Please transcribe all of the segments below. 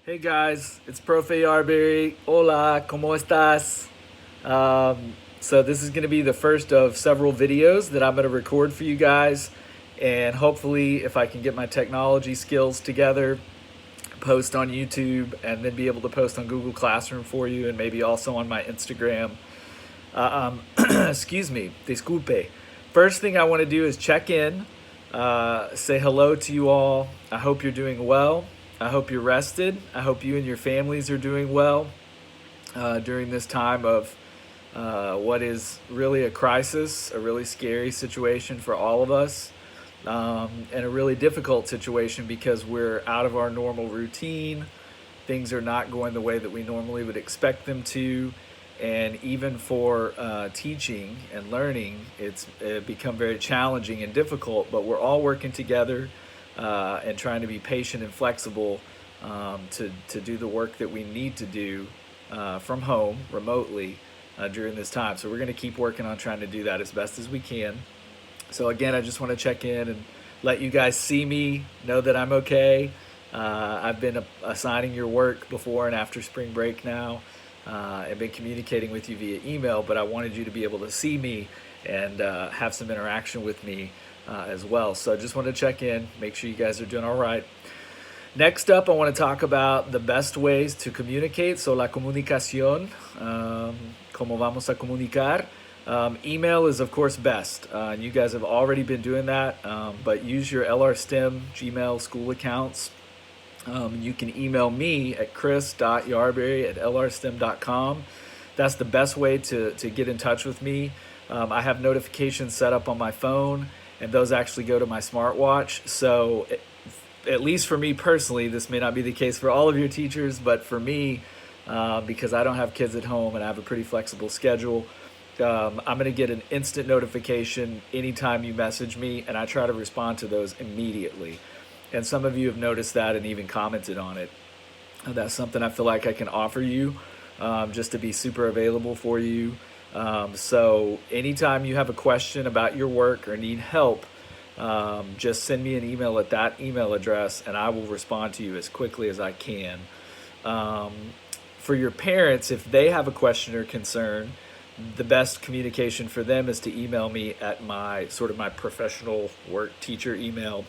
Hey guys, it's Profe Yarberry. Hola, ¿cómo estás? So this is going to be the first of several videos that I'm going to record for you guys, and hopefully, if I can get my technology skills together, post on YouTube, and then be able to post on Google Classroom for you, and maybe also on my Instagram. Excuse me, disculpe. First thing I want to do is check in, say hello to you all. I hope you're doing well. I hope you're rested. I hope you and your families are doing well during this time of what is really a crisis, a really scary situation for all of us, and a really difficult situation because we're out of our normal routine. Things are not going the way that we normally would expect them to. And even for teaching and learning, it's become very challenging and difficult, but we're all working together and trying to be patient and flexible to do the work that we need to do from home, remotely, during this time. So we're going to keep working on trying to do that as best as we can. So again, I just want to check in and let you guys see me, know that I'm okay. I've been assigning your work before and after spring break now. I've been communicating with you via email, but I wanted you to be able to see me and have some interaction with me as well. So I just wanted to check in, make sure you guys are doing all right. Next up, I want to talk about the best ways to communicate. So la comunicación, cómo vamos a comunicar. Email is of course best. And you guys have already been doing that, but use your LR STEM Gmail school accounts. You can email me at chris.yarberry@lrstem.com. That's the best way to get in touch with me. I have notifications set up on my phone, and those actually go to my smartwatch. So at least for me personally, this may not be the case for all of your teachers, but for me, because I don't have kids at home and I have a pretty flexible schedule, I'm going to get an instant notification anytime you message me, and I try to respond to those immediately. And some of you have noticed that and even commented on it. That's something I feel like I can offer you, just to be super available for you. So anytime you have a question about your work or need help, just send me an email at that email address and I will respond to you as quickly as I can. For your parents, if they have a question or concern, the best communication for them is to email me at my professional work teacher email,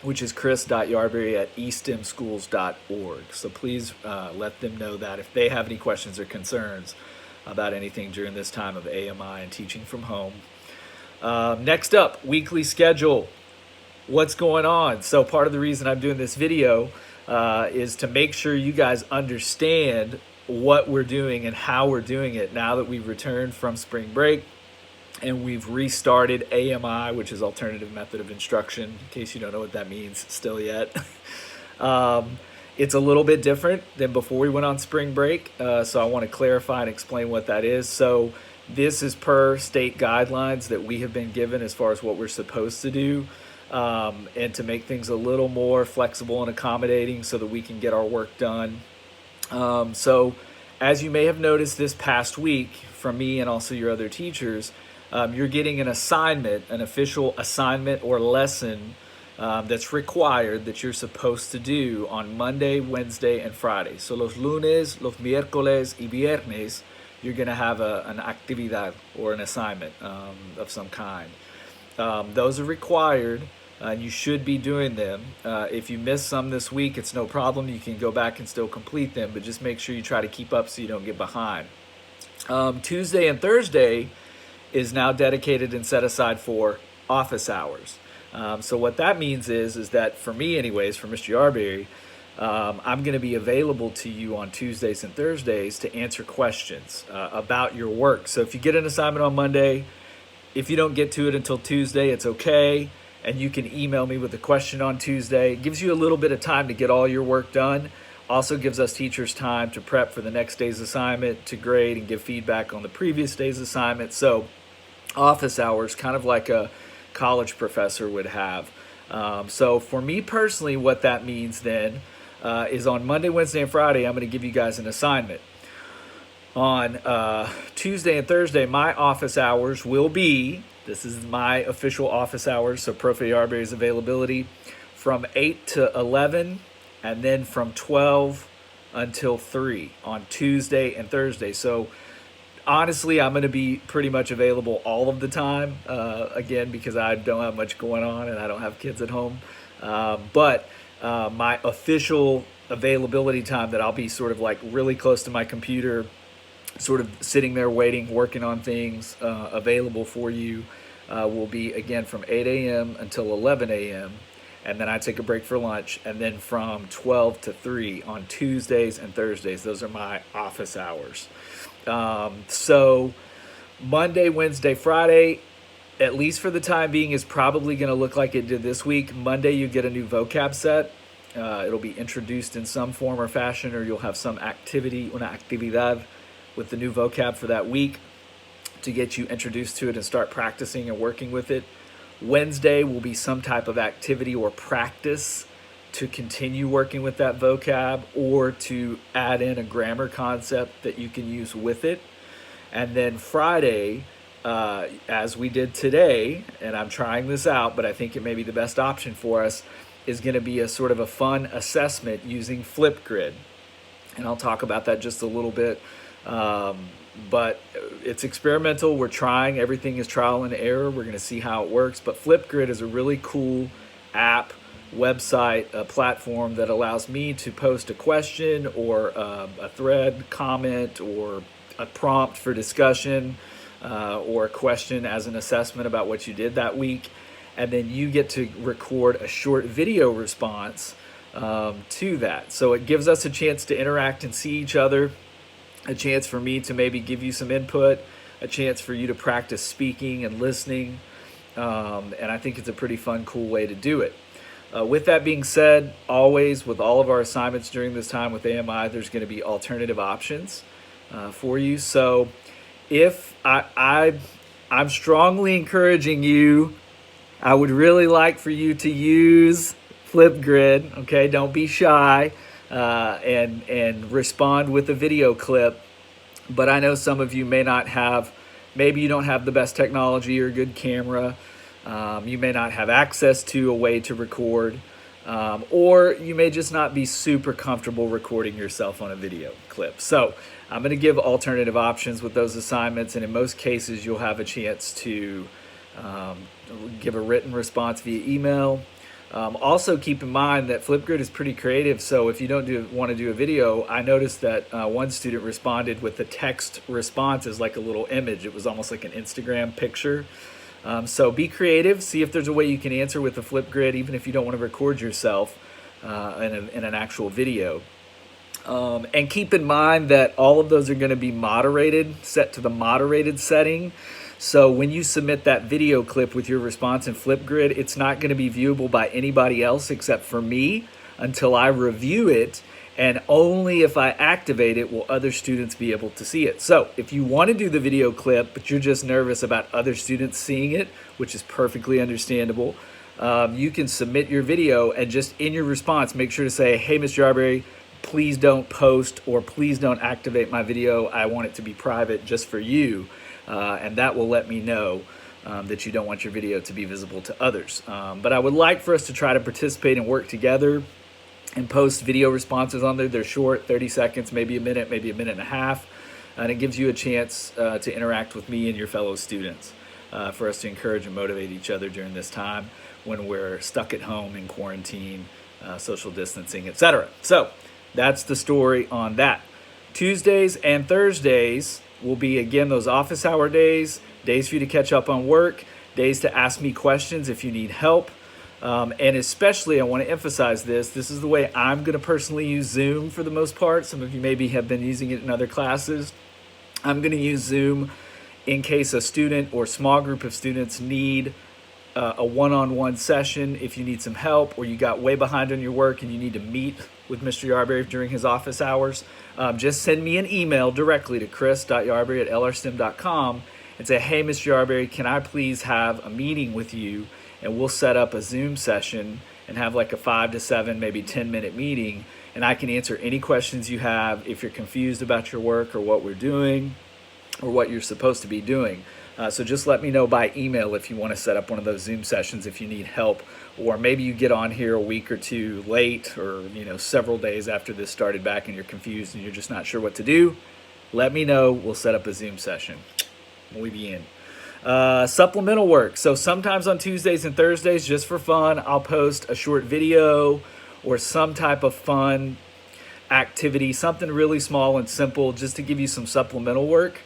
which is chris.yarberry@estemschools.org. So please let them know that if they have any questions or concerns about anything during this time of AMI and teaching from home. Next up, weekly schedule. What's going on? So part of the reason I'm doing this video is to make sure you guys understand what we're doing and how we're doing it now that we've returned from spring break and we've restarted AMI, which is Alternative Method of Instruction, in case you don't know what that means still yet. It's a little bit different than before we went on spring break, so I want to clarify and explain what that is. So this is per state guidelines that we have been given as far as what we're supposed to do, and to make things a little more flexible and accommodating so that we can get our work done. So as you may have noticed this past week from me and also your other teachers, you're getting an assignment, an official assignment or lesson that's required that you're supposed to do on Monday, Wednesday, and Friday. So los lunes, los miércoles y viernes, you're going to have an actividad or an assignment of some kind. Those are required, and you should be doing them. If you miss some this week, it's no problem. You can go back and still complete them, but just make sure you try to keep up so you don't get behind. Tuesday and Thursday is now dedicated and set aside for office hours. So what that means is that for me anyways, for Mr. Yarberry, I'm going to be available to you on Tuesdays and Thursdays to answer questions about your work. So if you get an assignment on Monday, if you don't get to it until Tuesday, it's okay. And you can email me with a question on Tuesday. It gives you a little bit of time to get all your work done. Also gives us teachers time to prep for the next day's assignment, to grade and give feedback on the previous day's assignment. So office hours, kind of like a college professor would have. So for me personally, what that means then is on Monday, Wednesday, and Friday, I'm going to give you guys an assignment. On Tuesday and Thursday, my office hours will be, this is my official office hours, so Profe Yarberry's availability, from 8 to 11, and then from 12 until 3 on Tuesday and Thursday. So honestly, I'm going to be pretty much available all of the time, again, because I don't have much going on and I don't have kids at home. But my official availability time that I'll be sort of like really close to my computer, sort of sitting there waiting, working on things, available for you, will be again from 8 a.m. until 11 a.m. And then I take a break for lunch, and then from 12 to 3 on Tuesdays and Thursdays. Those are my office hours. So Monday, Wednesday, Friday, at least for the time being, is probably going to look like it did this week. Monday, you get a new vocab set. It'll be introduced in some form or fashion, or you'll have some activity, una actividad, with the new vocab for that week to get you introduced to it and start practicing and working with it. Wednesday will be some type of activity or practice to continue working with that vocab, or to add in a grammar concept that you can use with it. And then Friday, as we did today, and I'm trying this out, but I think it may be the best option for us, is going to be a sort of a fun assessment using Flipgrid. And I'll talk about that just a little bit. But it's experimental. We're trying. Everything is trial and error. We're going to see how it works. But Flipgrid is a really cool app, website, a platform that allows me to post a question or a thread, comment, or a prompt for discussion, or a question as an assessment about what you did that week. And then you get to record a short video response to that. So it gives us a chance to interact and see each other, a chance for me to maybe give you some input, a chance for you to practice speaking and listening. And I think it's a pretty fun, cool way to do it. With that being said, always with all of our assignments during this time with AMI, there's going to be alternative options for you. So if I'm strongly encouraging you, I would really like for you to use Flipgrid. Okay, don't be shy, and respond with a video clip. But I know some of you may not have, maybe you don't have the best technology or good camera. You may not have access to a way to record, or you may just not be super comfortable recording yourself on a video clip. So I'm going to give alternative options with those assignments, and in most cases you'll have a chance to give a written response via email. Also keep in mind that Flipgrid is pretty creative, so if you don't want to do a video, I noticed that one student responded with the text response as like a little image. It was almost like an Instagram picture. So be creative, see if there's a way you can answer with the Flipgrid, even if you don't want to record yourself in an actual video. And keep in mind that all of those are going to be moderated, set to the moderated setting. So when you submit that video clip with your response in Flipgrid, it's not going to be viewable by anybody else except for me until I review it, and only if I activate it will other students be able to see it. So if you want to do the video clip, but you're just nervous about other students seeing it, which is perfectly understandable, you can submit your video and just in your response, make sure to say, hey, Mr. Yarberry, please don't post or please don't activate my video. I want it to be private just for you. And that will let me know that you don't want your video to be visible to others. But I would like for us to try to participate and work together and post video responses on there. They're short, 30 seconds, maybe a minute and a half. And it gives you a chance to interact with me and your fellow students, for us to encourage and motivate each other during this time when we're stuck at home in quarantine, social distancing, etc. So that's the story on that. Tuesdays and Thursdays will be, again, those office hour days, days for you to catch up on work, days to ask me questions if you need help. And especially, I want to emphasize this is the way I'm going to personally use Zoom for the most part. Some of you maybe have been using it in other classes. I'm going to use Zoom in case a student or small group of students need a one-on-one session. If you need some help, or you got way behind on your work and you need to meet with Mr. Yarberry during his office hours, just send me an email directly to chris.yarberry@lrstem.com and say, hey, Mr. Yarberry, can I please have a meeting with you? And we'll set up a Zoom session and have like a 5 to 7, maybe 10-minute meeting. And I can answer any questions you have if you're confused about your work or what we're doing or what you're supposed to be doing. So just let me know by email if you want to set up one of those Zoom sessions if you need help, or maybe you get on here a week or two late, or several days after this started back and you're confused and you're just not sure what to do. Let me know. We'll set up a Zoom session. Muy bien. Supplemental work. So sometimes on Tuesdays and Thursdays, just for fun, I'll post a short video or some type of fun activity, something really small and simple, just to give you some supplemental work.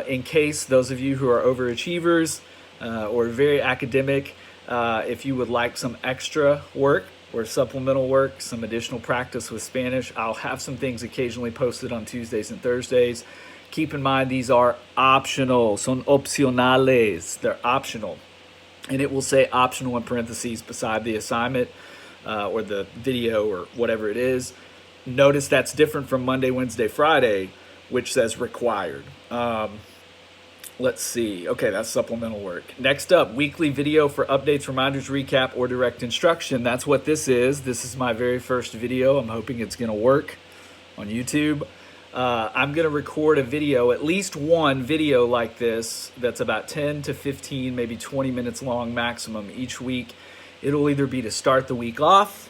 In case those of you who are overachievers or very academic, if you would like some extra work or supplemental work, some additional practice with Spanish, I'll have some things occasionally posted on Tuesdays and Thursdays. Keep in mind, these are optional, son opcionales, they're optional. And it will say optional in parentheses beside the assignment or the video or whatever it is. Notice that's different from Monday, Wednesday, Friday, which says required. Let's see. Okay, that's supplemental work. Next up, weekly video for updates, reminders, recap, or direct instruction. That's what this is. This is my very first video. I'm hoping it's going to work on YouTube. I'm going to record a video, at least one video like this, that's about 10 to 15, maybe 20 minutes long maximum each week. It'll either be to start the week off,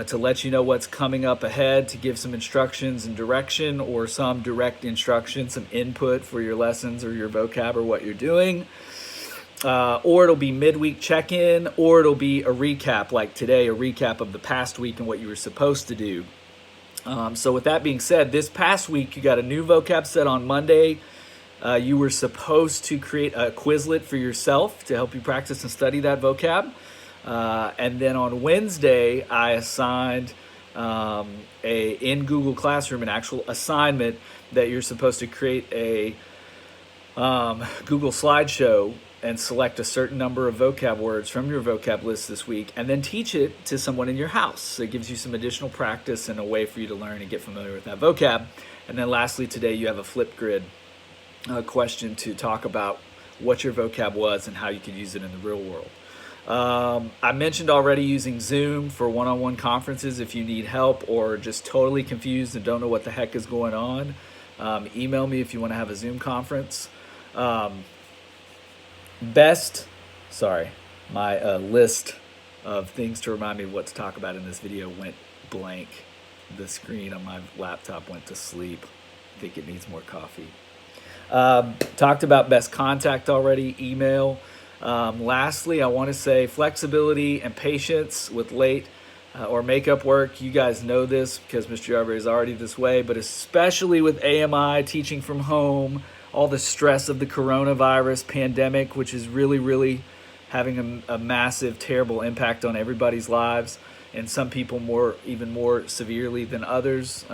to let you know what's coming up ahead, to give some instructions and direction, or some direct instruction, some input for your lessons or your vocab or what you're doing. Or it'll be midweek check-in, or it'll be a recap like today, a recap of the past week and what you were supposed to do. So with that being said, this past week you got a new vocab set on Monday. You were supposed to create a Quizlet for yourself to help you practice and study that vocab. And then on Wednesday, I assigned in Google Classroom an actual assignment that you're supposed to create a Google slideshow and select a certain number of vocab words from your vocab list this week, and then teach it to someone in your house. So it gives you some additional practice and a way for you to learn and get familiar with that vocab. And then lastly, today you have a flip grid question to talk about what your vocab was and how you could use it in the real world. I mentioned already using Zoom for one-on-one conferences. If you need help or just totally confused and don't know what the heck is going on, email me if you want to have a Zoom conference. My list of things to remind me of what to talk about in this video went blank. The screen on my laptop went to sleep. I think it needs more coffee. Talked about best contact already, email. Lastly, I want to say flexibility and patience with late or makeup work. You guys know this because Mr. Yarberry is already this way, but especially with AMI, teaching from home, all the stress of the coronavirus pandemic, which is really having a massive, terrible impact on everybody's lives, and some people even more severely than others.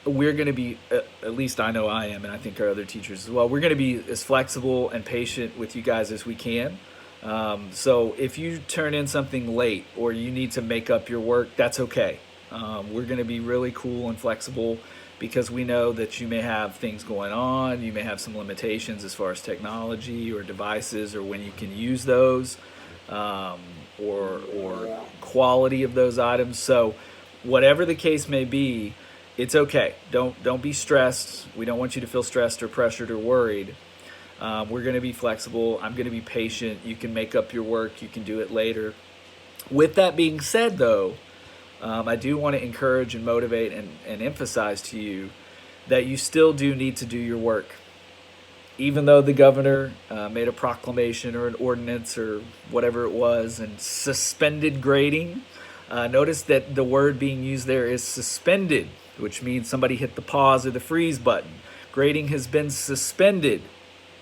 We're going to be, at least I know I am, and I think our other teachers as well, we're going to be as flexible and patient with you guys as we can. So if you turn in something late or you need to make up your work, that's okay. We're going to be really cool and flexible because we know that you may have things going on, you may have some limitations as far as technology or devices or when you can use those, or quality of those items. So whatever the case may be, it's okay. Don't be stressed. We don't want you to feel stressed or pressured or worried. We're going to be flexible. I'm going to be patient. You can make up your work. You can do it later. With that being said, though, I do want to encourage and motivate and emphasize to you that you still do need to do your work. Even though the governor made a proclamation or an ordinance or whatever it was and suspended grading, notice that the word being used there is suspended, which means somebody hit the pause or the freeze button. Grading has been suspended.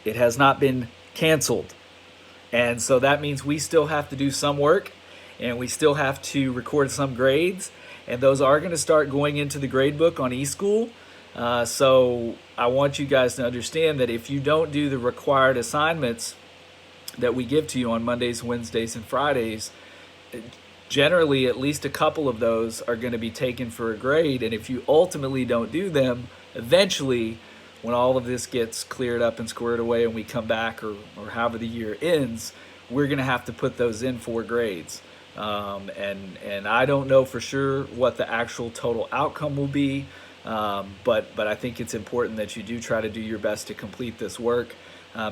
It has not been canceled. And so that means we still have to do some work and we still have to record some grades. And those are going to start going into the grade book on eSchool. So I want you guys to understand that if you don't do the required assignments that we give to you on Mondays, Wednesdays, and Fridays, generally at least a couple of those are going to be taken for a grade. And if you ultimately don't do them, eventually when all of this gets cleared up and squared away and we come back or however the year ends, we're going to have to put those in for grades. And I don't know for sure what the actual total outcome will be. But I think it's important that you do try to do your best to complete this work,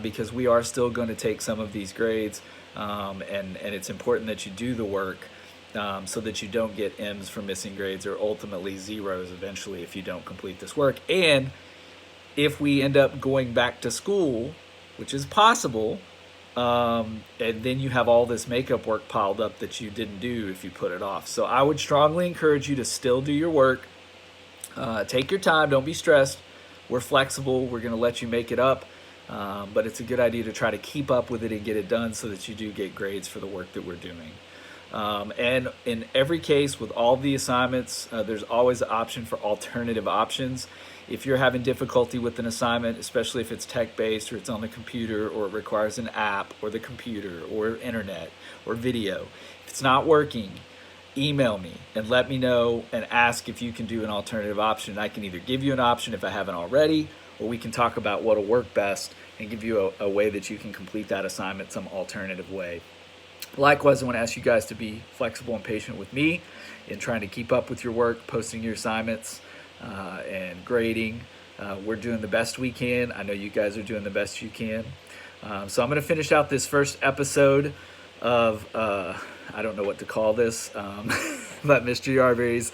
because we are still going to take some of these grades, and it's important that you do the work, so that you don't get M's for missing grades, or ultimately zeros eventually if you don't complete this work. And if we end up going back to school, which is possible, and then you have all this makeup work piled up that you didn't do if you put it off. So I would strongly encourage you to still do your work. Take your time, don't be stressed. We're flexible, we're going to let you make it up, but it's a good idea to try to keep up with it and get it done so that you do get grades for the work that we're doing. And in every case with all the assignments, there's always an option for alternative options. If you're having difficulty with an assignment, especially if it's tech-based or it's on the computer or it requires an app or the computer or internet or video, if it's not working, email me and let me know and ask if you can do an alternative option. I can either give you an option if I haven't already, or we can talk about what'll work best and give you a way that you can complete that assignment some alternative way. Likewise, I want to ask you guys to be flexible and patient with me in trying to keep up with your work, posting your assignments, and grading. We're doing the best we can. I know you guys are doing the best you can. So I'm going to finish out this first episode of, I don't know what to call this, but Mr. Yarberry's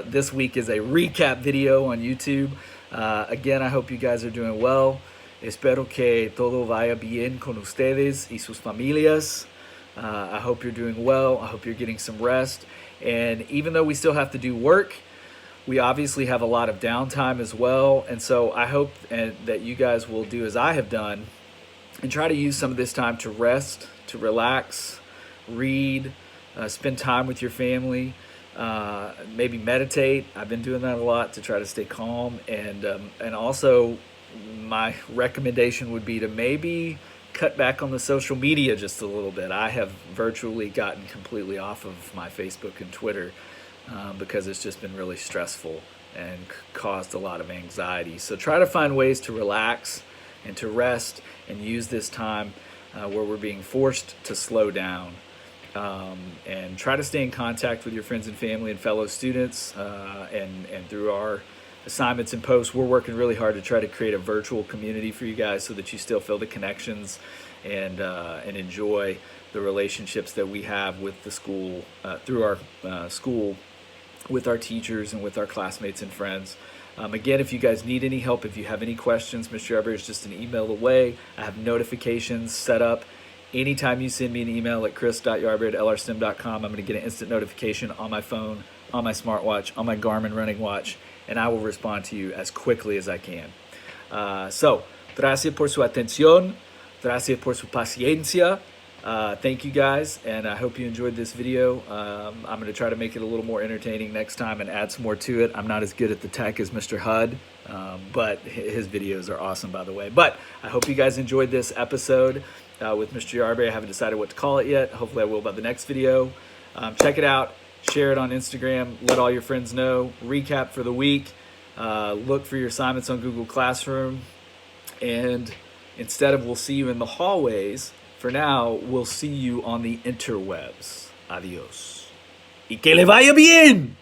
this week is a recap video on YouTube. Again, I hope you guys are doing well. Espero que todo vaya bien con ustedes y sus familias. I hope you're doing well. I hope you're getting some rest. And even though we still have to do work, we obviously have a lot of downtime as well. And so I hope that you guys will do as I have done and try to use some of this time to rest, to relax, read, spend time with your family, maybe meditate. I've been doing that a lot to try to stay calm. And also my recommendation would be to maybe cut back on the social media just a little bit. I have virtually gotten completely off of my Facebook and Twitter because it's just been really stressful and caused a lot of anxiety. So try to find ways to relax and to rest and use this time where we're being forced to slow down, and try to stay in contact with your friends and family and fellow students, and through our assignments and posts, we're working really hard to try to create a virtual community for you guys so that you still feel the connections and enjoy the relationships that we have with the school, through our school, with our teachers and with our classmates and friends. Again, if you guys need any help, if you have any questions, Mr. Yarberry is just an email away. I have notifications set up. Anytime you send me an email at chris.yarberry@lrstem.com, I'm going to get an instant notification on my phone, on my smartwatch, on my Garmin running watch, and I will respond to you as quickly as I can. So, gracias por su atención. Gracias por su paciencia. Thank you guys, and I hope you enjoyed this video. I'm going to try to make it a little more entertaining next time and add some more to it. I'm not as good at the tech as Mr. Hud, but his videos are awesome, by the way. But I hope you guys enjoyed this episode with Mr. Yarberry. I haven't decided what to call it yet. Hopefully I will by the next video. Check it out. Share it on Instagram. Let all your friends know. Recap for the week. Look for your assignments on Google Classroom. And instead of we'll see you in the hallways, for now, we'll see you on the interwebs. Adios. Y que le vaya bien!